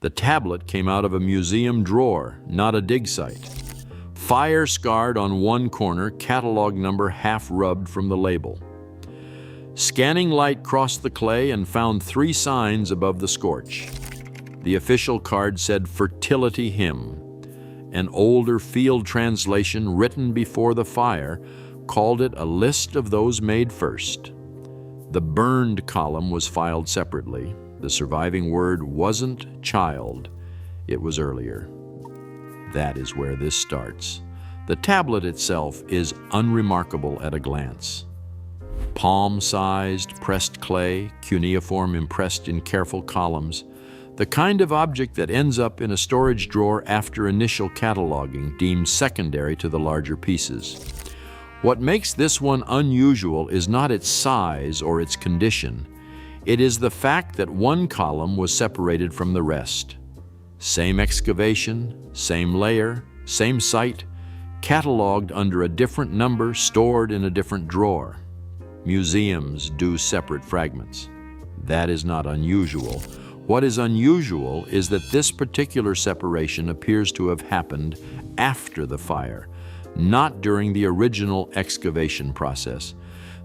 The tablet came out of a museum drawer, not a dig site. Fire scarred on one corner, catalog number half rubbed from the label. Scanning light crossed the clay and found 3 signs above the scorch. The official card said fertility hymn. An older field translation written before the fire called it a list of those made first. The burned column was filed separately. The surviving word wasn't child, it was earlier. That is where this starts. The tablet itself is unremarkable at a glance. Palm-sized pressed clay, cuneiform impressed in careful columns, the kind of object that ends up in a storage drawer after initial cataloging, deemed secondary to the larger pieces. What makes this one unusual is not its size or its condition. It is the fact that one column was separated from the rest. Same excavation, same layer, same site, cataloged under a different number, stored in a different drawer. Museums do separate fragments. That is not unusual. What is unusual is that this particular separation appears to have happened after the fire, not during the original excavation process.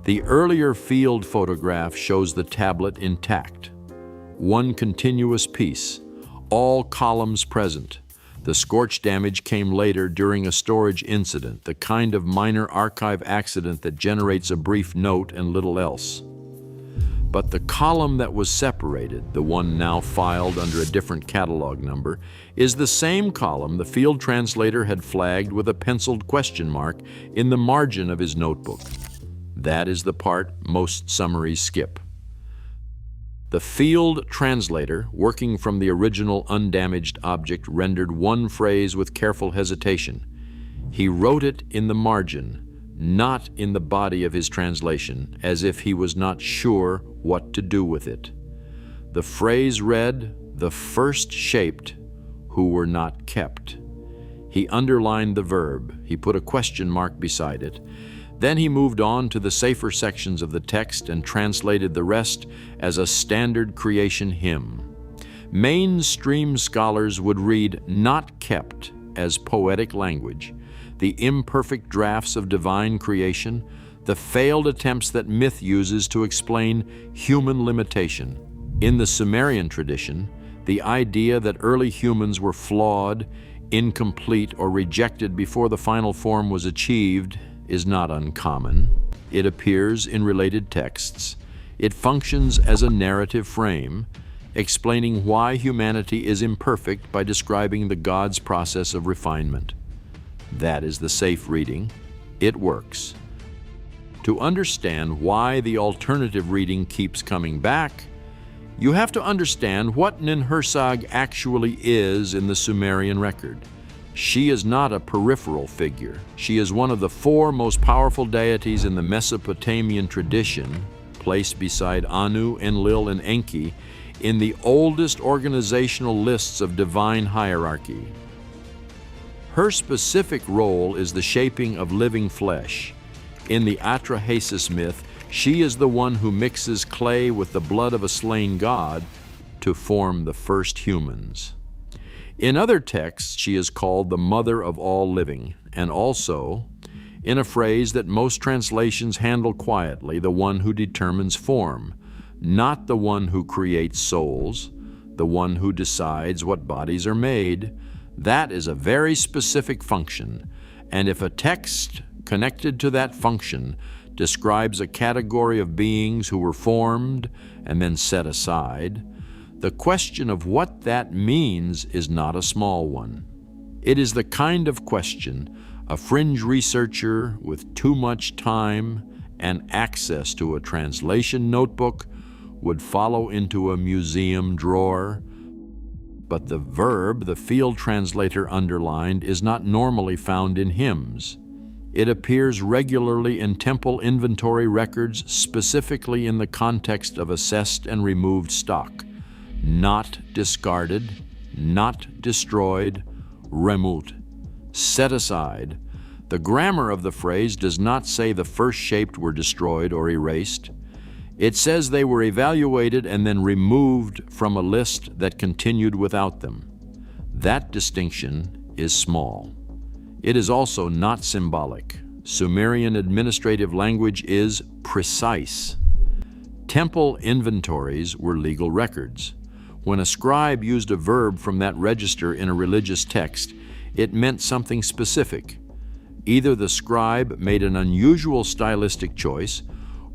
The earlier field photograph shows the tablet intact. One continuous piece, all columns present. The scorch damage came later during a storage incident, the kind of minor archive accident that generates a brief note and little else. But the column that was separated, the one now filed under a different catalog number, is the same column the field translator had flagged with a penciled question mark in the margin of his notebook. That is the part most summaries skip. The field translator, working from the original undamaged object, rendered one phrase with careful hesitation. He wrote it in the margin, not in the body of his translation, as if he was not sure what to do with it. The phrase read, "The first shaped who were not kept." He underlined the verb. He put a question mark beside it. Then he moved on to the safer sections of the text and translated the rest as a standard creation hymn. Mainstream scholars would read "not kept" as poetic language, the imperfect drafts of divine creation, the failed attempts that myth uses to explain human limitation. In the Sumerian tradition, the idea that early humans were flawed, incomplete, or rejected before the final form was achieved is not uncommon. It appears in related texts. It functions as a narrative frame, explaining why humanity is imperfect by describing the God's process of refinement. That is the safe reading. It works. To understand why the alternative reading keeps coming back, you have to understand what Ninhursag actually is in the Sumerian record. She is not a peripheral figure. She is one of the 4 most powerful deities in the Mesopotamian tradition, placed beside Anu, Enlil, and Enki in the oldest organizational lists of divine hierarchy. Her specific role is the shaping of living flesh. In the Atrahasis myth, she is the one who mixes clay with the blood of a slain god to form the first humans. In other texts, she is called the mother of all living, and also, in a phrase that most translations handle quietly, the one who determines form, not the one who creates souls, the one who decides what bodies are made. That is a very specific function, and if a text connected to that function describes a category of beings who were formed and then set aside, the question of what that means is not a small one. It is the kind of question a fringe researcher with too much time and access to a translation notebook would follow into a museum drawer. But the verb the field translator underlined is not normally found in hymns. It appears regularly in temple inventory records, specifically in the context of assessed and removed stock. Not discarded, not destroyed, remut, set aside. The grammar of the phrase does not say the first shaped were destroyed or erased. It says they were evaluated and then removed from a list that continued without them. That distinction is small. It is also not symbolic. Sumerian administrative language is precise. Temple inventories were legal records. When a scribe used a verb from that register in a religious text, it meant something specific. Either the scribe made an unusual stylistic choice,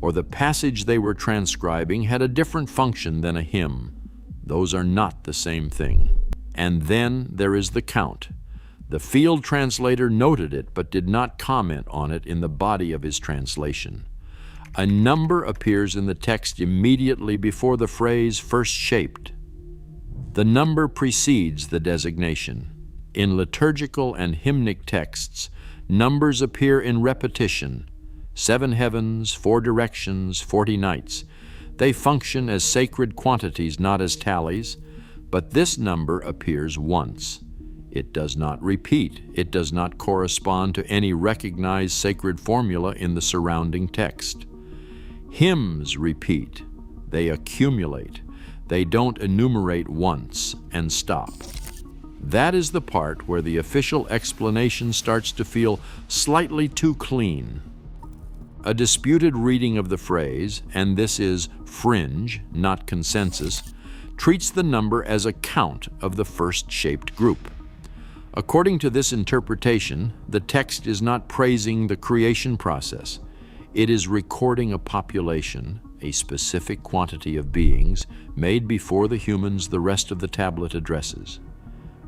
or the passage they were transcribing had a different function than a hymn. Those are not the same thing. And then there is the count. The field translator noted it but did not comment on it in the body of his translation. A number appears in the text immediately before the phrase first shaped. The number precedes the designation. In liturgical and hymnic texts, numbers appear in repetition: 7 heavens, 4 directions, 40 nights. They function as sacred quantities, not as tallies, but this number appears once. It does not repeat. It does not correspond to any recognized sacred formula in the surrounding text. Hymns repeat. They accumulate. They don't enumerate once and stop. That is the part where the official explanation starts to feel slightly too clean. A disputed reading of the phrase, and this is fringe, not consensus, treats the number as a count of the first shaped group. According to this interpretation, the text is not praising the creation process. It is recording a population, a specific quantity of beings, made before the humans the rest of the tablet addresses.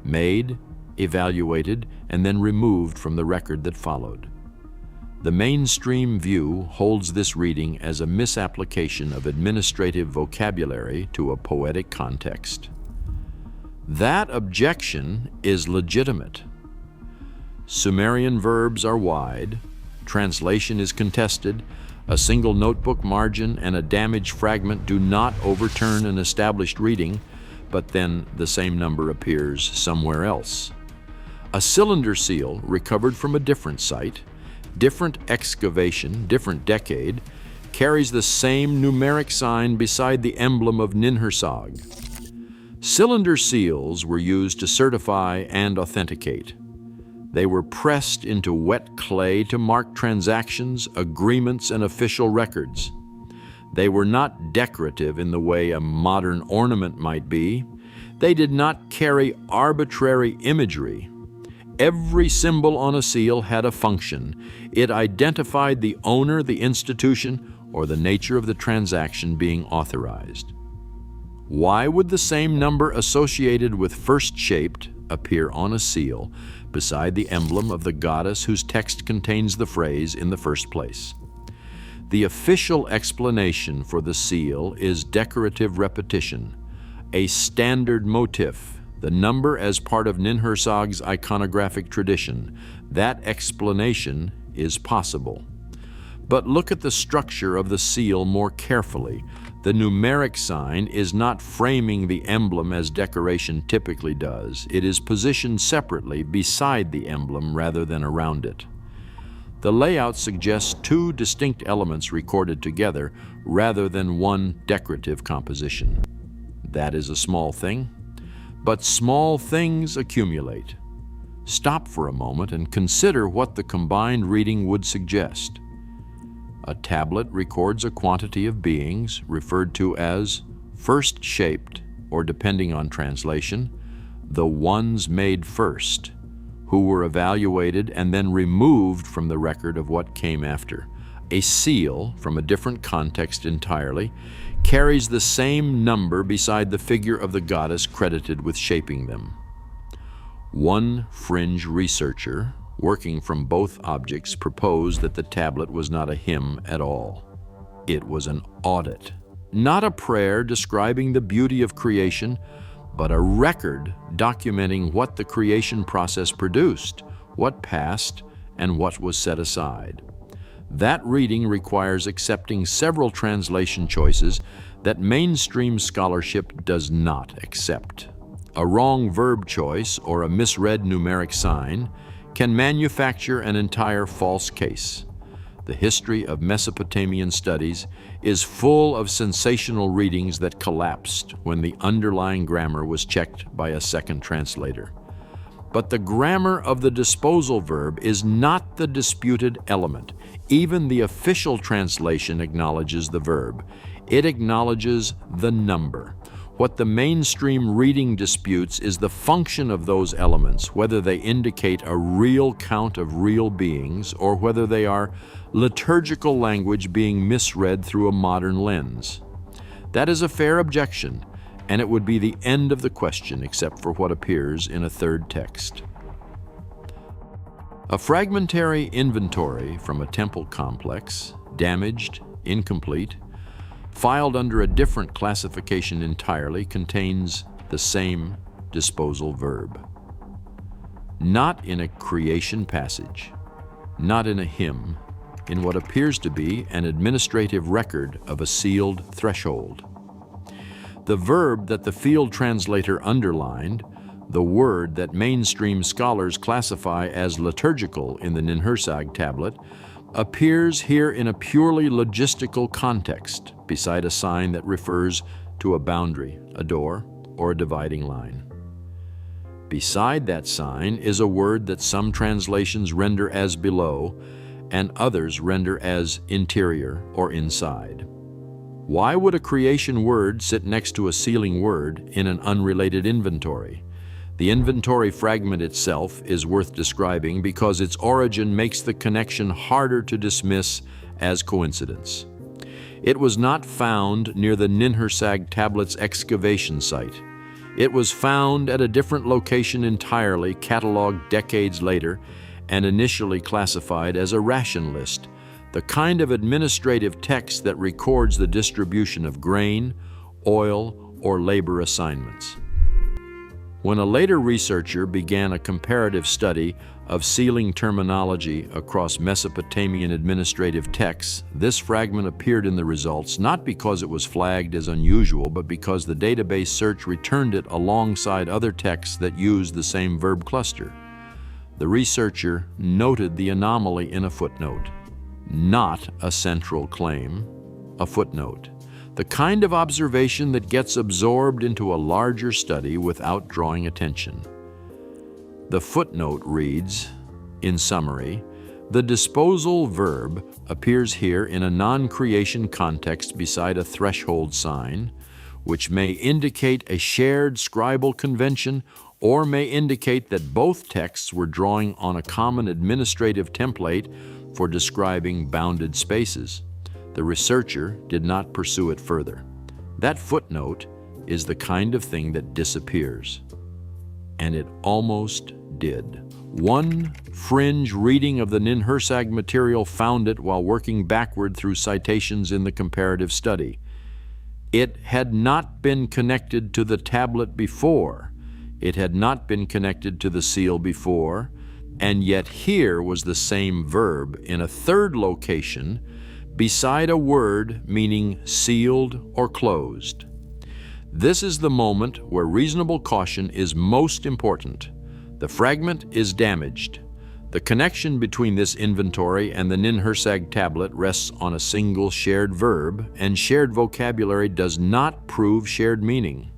Made, evaluated, and then removed from the record that followed. The mainstream view holds this reading as a misapplication of administrative vocabulary to a poetic context. That objection is legitimate. Sumerian verbs are wide, translation is contested, a single notebook margin and a damaged fragment do not overturn an established reading, but then the same number appears somewhere else. A cylinder seal recovered from a different site, different excavation, different decade, carries the same numeric sign beside the emblem of Ninhursag. Cylinder seals were used to certify and authenticate. They were pressed into wet clay to mark transactions, agreements, and official records. They were not decorative in the way a modern ornament might be. They did not carry arbitrary imagery. Every symbol on a seal had a function. It identified the owner, the institution, or the nature of the transaction being authorized. Why would the same number associated with first shaped appear on a seal beside the emblem of the goddess whose text contains the phrase in the first place? The official explanation for the seal is decorative repetition, a standard motif, the number as part of Ninhursag's iconographic tradition. That explanation is possible. But look at the structure of the seal more carefully. The numeric sign is not framing the emblem as decoration typically does. It is positioned separately beside the emblem rather than around it. The layout suggests 2 distinct elements recorded together rather than one decorative composition. That is a small thing, but small things accumulate. Stop for a moment and consider what the combined reading would suggest. A tablet records a quantity of beings referred to as first shaped, or depending on translation, the ones made first, who were evaluated and then removed from the record of what came after. A seal, from a different context entirely, carries the same number beside the figure of the goddess credited with shaping them. One fringe researcher, working from both objects, proposed that the tablet was not a hymn at all. It was an audit, not a prayer describing the beauty of creation, but a record documenting what the creation process produced, what passed, and what was set aside. That reading requires accepting several translation choices that mainstream scholarship does not accept. A wrong verb choice or a misread numeric sign can manufacture an entire false case. The history of Mesopotamian studies is full of sensational readings that collapsed when the underlying grammar was checked by a second translator. But the grammar of the disposal verb is not the disputed element. Even the official translation acknowledges the verb. It acknowledges the number. What the mainstream reading disputes is the function of those elements, whether they indicate a real count of real beings or whether they are liturgical language being misread through a modern lens. That is a fair objection, and it would be the end of the question except for what appears in a third text. A fragmentary inventory from a temple complex, damaged, incomplete, filed under a different classification entirely, contains the same disposal verb. Not in a creation passage, not in a hymn, in what appears to be an administrative record of a sealed threshold. The verb that the field translator underlined, the word that mainstream scholars classify as liturgical in the Ninhursag tablet, appears here in a purely logistical context, beside a sign that refers to a boundary, a door, or a dividing line. Beside that sign is a word that some translations render as below, and others render as interior or inside. Why would a creation word sit next to a sealing word in an unrelated inventory? The inventory fragment itself is worth describing because its origin makes the connection harder to dismiss as coincidence. It was not found near the Ninhursag tablet's excavation site. It was found at a different location entirely, cataloged decades later, and initially classified as a ration list, the kind of administrative text that records the distribution of grain, oil, or labor assignments. When a later researcher began a comparative study of sealing terminology across Mesopotamian administrative texts, this fragment appeared in the results not because it was flagged as unusual, but because the database search returned it alongside other texts that used the same verb cluster. The researcher noted the anomaly in a footnote. Not a central claim, a footnote. The kind of observation that gets absorbed into a larger study without drawing attention. The footnote reads, in summary, the disposal verb appears here in a non-creation context beside a threshold sign, which may indicate a shared scribal convention or may indicate that both texts were drawing on a common administrative template for describing bounded spaces. The researcher did not pursue it further. That footnote is the kind of thing that disappears. And it almost did. One fringe reading of the Ninhursag material found it while working backward through citations in the comparative study. It had not been connected to the tablet before. It had not been connected to the seal before, and yet here was the same verb in a third location beside a word meaning sealed or closed. This is the moment where reasonable caution is most important. The fragment is damaged. The connection between this inventory and the Ninhursag tablet rests on a single shared verb, and shared vocabulary does not prove shared meaning.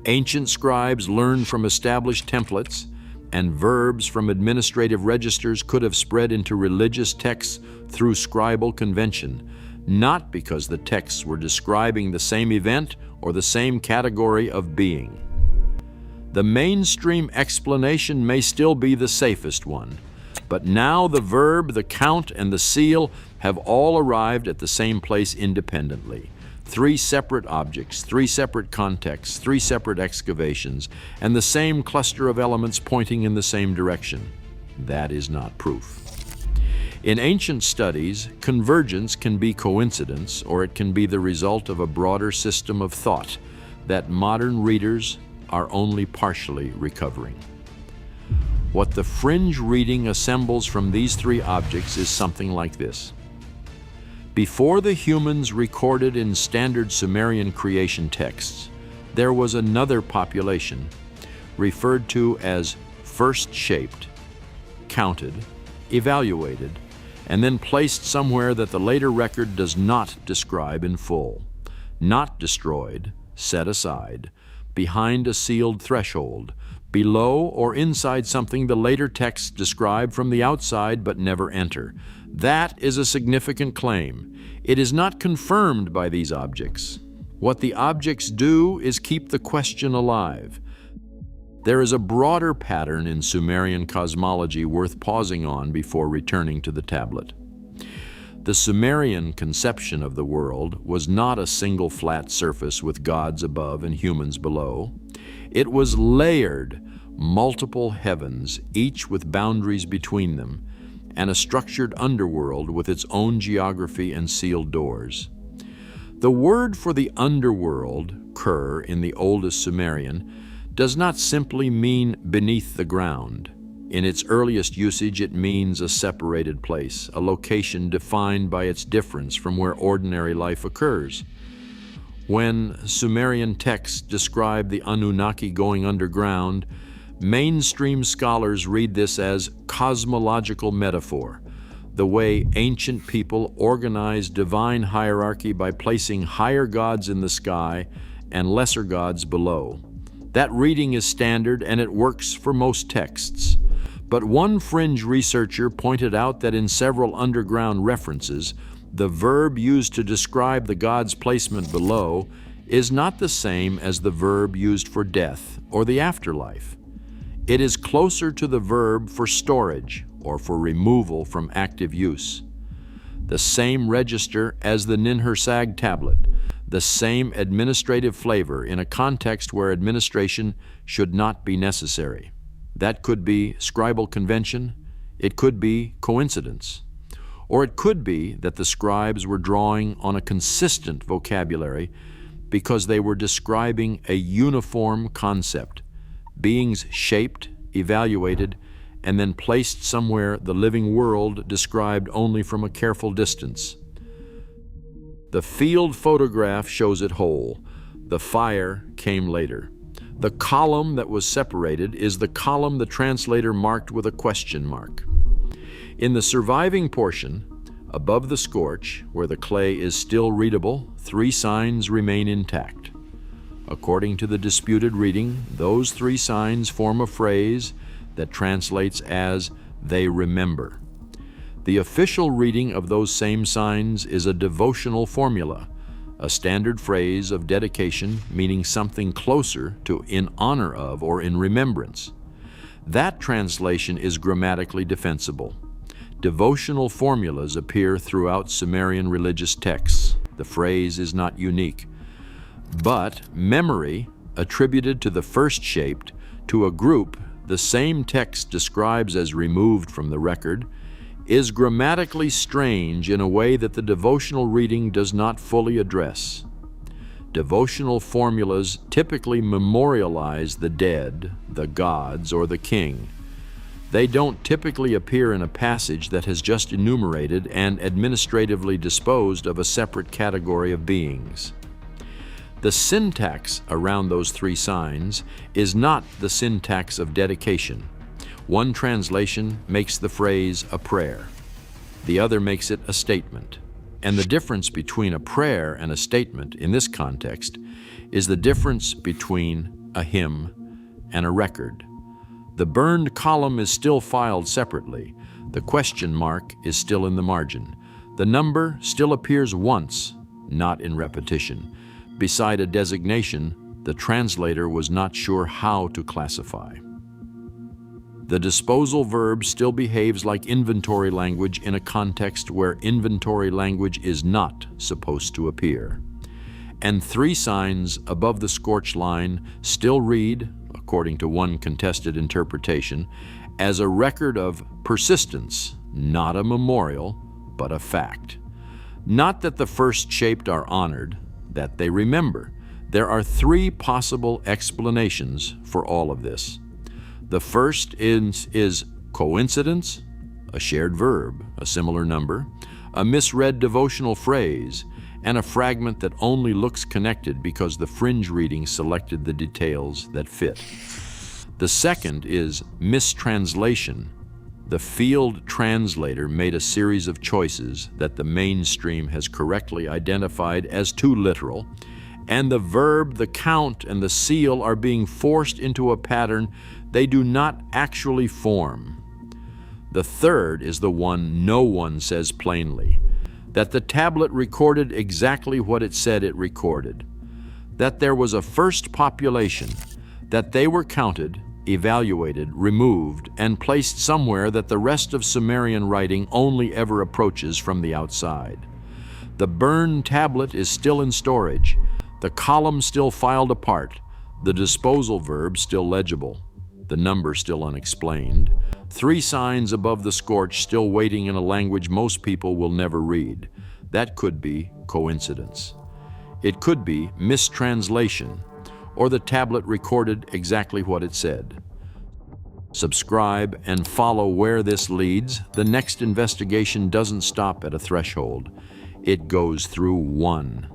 Ancient scribes learned from established templates, and verbs from administrative registers could have spread into religious texts through scribal convention, not because the texts were describing the same event or the same category of being. The mainstream explanation may still be the safest one, but now the verb, the count, and the seal have all arrived at the same place independently. 3 separate objects, 3 separate contexts, 3 separate excavations, and the same cluster of elements pointing in the same direction. That is not proof. In ancient studies, convergence can be coincidence, or it can be the result of a broader system of thought that modern readers are only partially recovering. What the fringe reading assembles from these 3 objects is something like this. Before the humans recorded in standard Sumerian creation texts, there was another population, referred to as first shaped, counted, evaluated, and then placed somewhere that the later record does not describe in full. Not destroyed, set aside, behind a sealed threshold, below or inside something the later texts describe from the outside but never enter. That is a significant claim. It is not confirmed by these objects. What the objects do is keep the question alive. There is a broader pattern in Sumerian cosmology worth pausing on before returning to the tablet. The Sumerian conception of the world was not a single flat surface with gods above and humans below. It was layered, multiple heavens, each with boundaries between them, and a structured underworld with its own geography and sealed doors. The word for the underworld, Kur, in the oldest Sumerian, does not simply mean beneath the ground. In its earliest usage, it means a separated place, a location defined by its difference from where ordinary life occurs. When Sumerian texts describe the Anunnaki going underground, mainstream scholars read this as cosmological metaphor, the way ancient people organized divine hierarchy by placing higher gods in the sky and lesser gods below. That reading is standard and it works for most texts. But one fringe researcher pointed out that in several underground references, the verb used to describe the god's placement below is not the same as the verb used for death or the afterlife. It is closer to the verb for storage or for removal from active use. The same register as the Ninhursag tablet, the same administrative flavor in a context where administration should not be necessary. That could be scribal convention, it could be coincidence, or it could be that the scribes were drawing on a consistent vocabulary because they were describing a uniform concept, beings shaped, evaluated, and then placed somewhere the living world described only from a careful distance. The field photograph shows it whole. The fire came later. The column that was separated is the column the translator marked with a question mark. In the surviving portion, above the scorch, where the clay is still readable, 3 signs remain intact. According to the disputed reading, those 3 signs form a phrase that translates as, "they remember." The official reading of those same signs is a devotional formula, a standard phrase of dedication meaning something closer to in honor of or in remembrance. That translation is grammatically defensible. Devotional formulas appear throughout Sumerian religious texts. The phrase is not unique. But memory, attributed to the first shaped, to a group the same text describes as removed from the record, is grammatically strange in a way that the devotional reading does not fully address. Devotional formulas typically memorialize the dead, the gods, or the king. They don't typically appear in a passage that has just enumerated and administratively disposed of a separate category of beings. The syntax around those 3 signs is not the syntax of dedication. One translation makes the phrase a prayer. The other makes it a statement. And the difference between a prayer and a statement in this context is the difference between a hymn and a record. The burned column is still filed separately. The question mark is still in the margin. The number still appears once, not in repetition. Beside a designation, the translator was not sure how to classify. The disposal verb still behaves like inventory language in a context where inventory language is not supposed to appear. And 3 signs above the scorch line still read, according to one contested interpretation, as a record of persistence, not a memorial, but a fact. Not that the first shaped are honored, that they remember. There are 3 possible explanations for all of this. The first is coincidence, a shared verb, a similar number, a misread devotional phrase, and a fragment that only looks connected because the fringe reading selected the details that fit. The second is mistranslation, The field translator made a series of choices that the mainstream has correctly identified as too literal, and the verb, the count, and the seal are being forced into a pattern they do not actually form. The third is the one no one says plainly, that the tablet recorded exactly what it said it recorded, that there was a first population, that they were counted, evaluated, removed, and placed somewhere that the rest of Sumerian writing only ever approaches from the outside. The burned tablet is still in storage, the column still filed apart, the disposal verb still legible, the number still unexplained, 3 signs above the scorch still waiting in a language most people will never read. That could be coincidence. It could be mistranslation, or the tablet recorded exactly what it said. Subscribe and follow where this leads. The next investigation doesn't stop at a threshold. It goes through one.